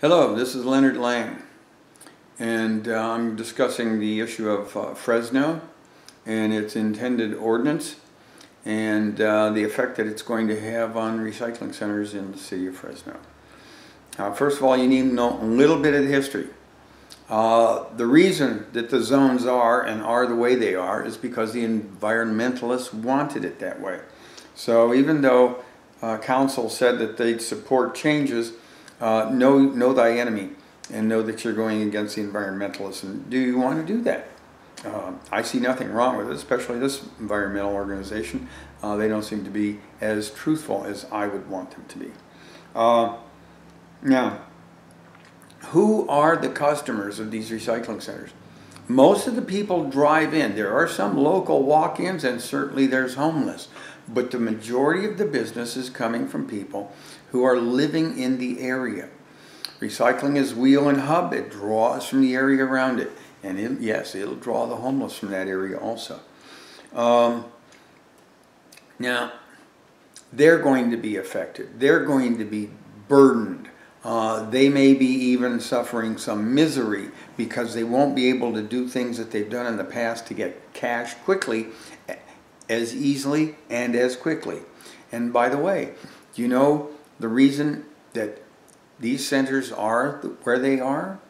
Hello, this is Leonard Lang, and I'm discussing the issue of Fresno and its intended ordinance and the effect that it's going to have on recycling centers in the city of Fresno. First of all, you need to know a little bit of the history. The reason that the zones are the way they are is because the environmentalists wanted it that way. So even though council said that they'd support changes, know thy enemy and know that you're going against the environmentalists. And do you want to do that? I see nothing wrong with it, especially this environmental organization. They don't seem to be as truthful as I would want them to be. Now, who are the customers of these recycling centers? Most of the people drive in. There are some local walk-ins, and certainly there's homeless. But the majority of the business is coming from people who are living in the area. Recycling is wheel and hub. It draws from the area around it. And yes, it'll draw the homeless from that area also. Now, they're going to be affected. They're going to be burdened. They may be even suffering some misery because they won't be able to do things that they've done in the past to get cash quickly, as easily and as quickly. And by the way, do you know the reason that these centers are where they are?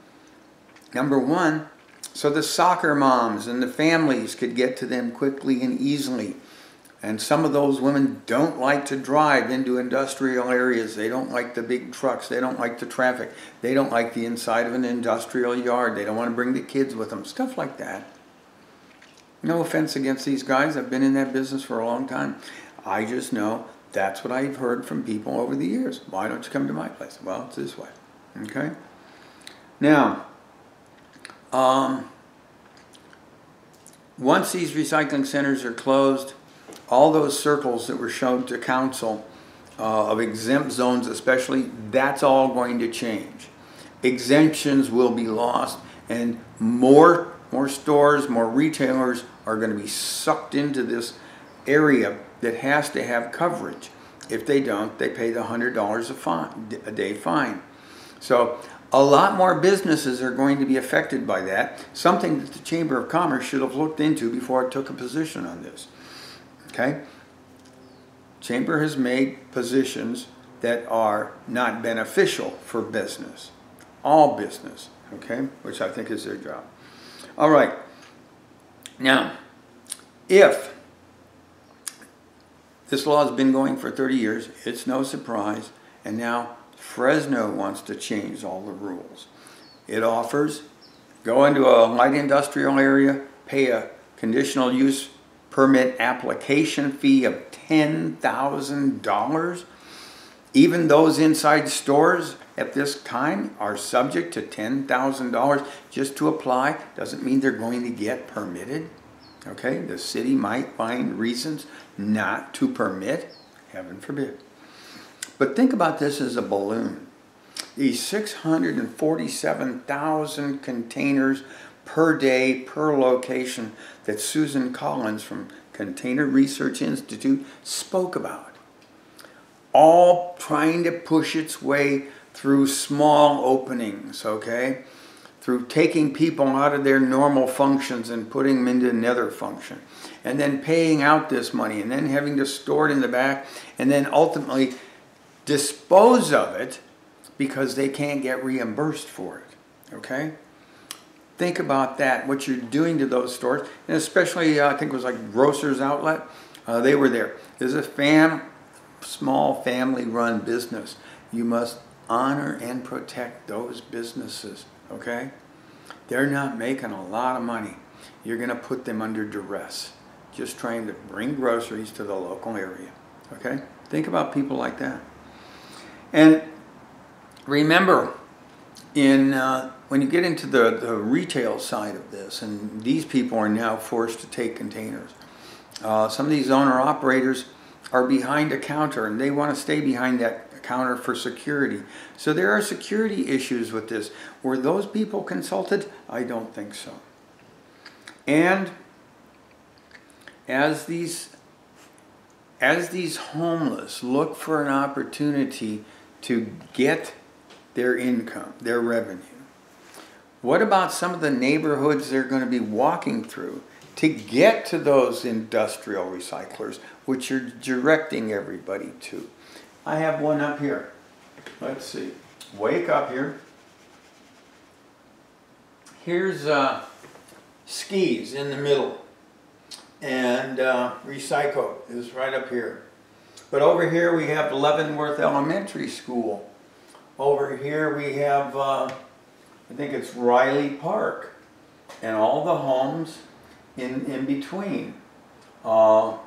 Number one, so the soccer moms and the families could get to them quickly and easily. And some of those women don't like to drive into industrial areas. They don't like the big trucks. They don't like the traffic. They don't like the inside of an industrial yard. They don't want to bring the kids with them. Stuff like that. No offense against these guys. I've been in that business for a long time. I just know that's what I've heard from people over the years. Why don't you come to my place? Well, it's this way. Okay? Now, once these recycling centers are closed, all those circles that were shown to council of exempt zones especially, that's all going to change. Exemptions will be lost, and more stores, more retailers are going to be sucked into this area that has to have coverage. If they don't, they pay the $100 a day fine. So a lot more businesses are going to be affected by that, something that the Chamber of Commerce should have looked into before it took a position on this. Okay? Chamber has made positions that are not beneficial for business. All business, okay? Which I think is their job. All right. Now, if this law has been going for 30 years, it's no surprise, and now Fresno wants to change all the rules. It offers, go into a light industrial area, pay a conditional use permit application fee of $10,000. Even those inside stores at this time are subject to $10,000 just to apply. Doesn't mean they're going to get permitted. Okay, the city might find reasons not to permit, heaven forbid. But think about this as a balloon. These 647,000 containers per day, per location that Susan Collins from Container Research Institute spoke about. All trying to push its way through small openings, okay? Through taking people out of their normal functions and putting them into another function. And then paying out this money and then having to store it in the back and then ultimately dispose of it because they can't get reimbursed for it, okay? Think about that, what you're doing to those stores, and especially I think it was like Grocers Outlet. They were there. There's a small family-run business. You must honor and protect those businesses, okay? They're not making a lot of money. You're going to put them under duress, just trying to bring groceries to the local area, okay? Think about people like that. And remember, when you get into the retail side of this, and these people are now forced to take containers, some of these owner-operators are behind a counter, and they want to stay behind that counter for security. So there are security issues with this. Were those people consulted? I don't think so. And as these homeless look for an opportunity to get their income, their revenue. What about some of the neighborhoods they're going to be walking through to get to those industrial recyclers, which you're directing everybody to? I have one up here. Let's see. Wake up here. Here's skis in the middle, and Recycle is right up here. But over here we have Leavenworth Elementary School. Over here we have, I think it's Riley Park, and all the homes in between. So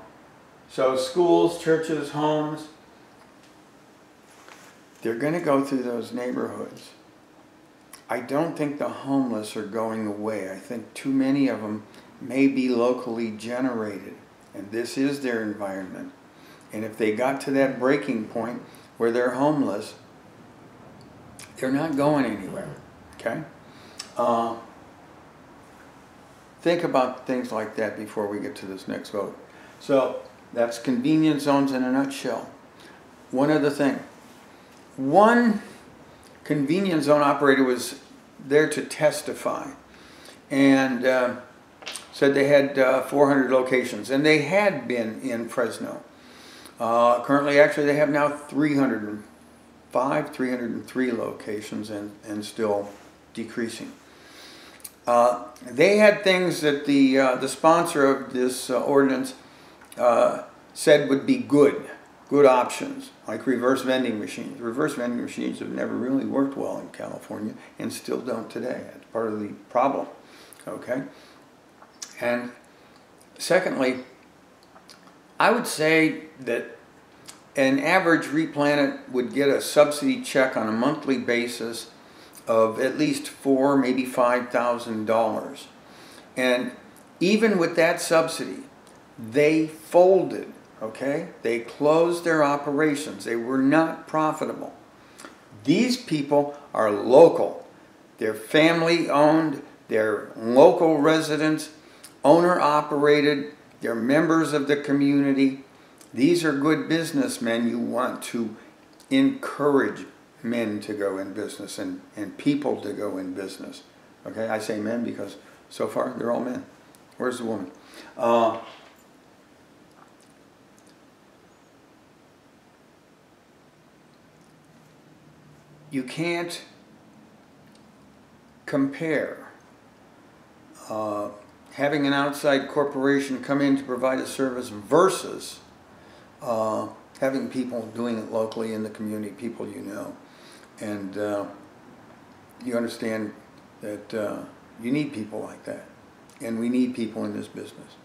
schools, churches, homes, they're going to go through those neighborhoods. I don't think the homeless are going away. I think too many of them may be locally generated, and this is their environment. And if they got to that breaking point where they're homeless, they're not going anywhere, okay? Think about things like that before we get to this next vote. So that's convenience zones in a nutshell. One other thing. One convenience zone operator was there to testify and said they had 400 locations, and they had been in Fresno. Currently, actually, they have now 305, 303 locations, and still decreasing. They had things that the sponsor of this ordinance said would be good options, like reverse vending machines. Reverse vending machines have never really worked well in California and still don't today. That's part of the problem, okay? And secondly, I would say that an average replanted would get a subsidy check on a monthly basis of at least $4,000, maybe $5,000. And even with that subsidy, they folded, okay? They closed their operations. They were not profitable. These people are local. They're family owned, they're local residents, owner operated, they're members of the community. These are good businessmen. You want to encourage men to go in business and people to go in business. Okay, I say men because so far they're all men. Where's the woman? You can't compare having an outside corporation come in to provide a service versus having people doing it locally in the community, people you know. And you understand that you need people like that. And we need people in this business.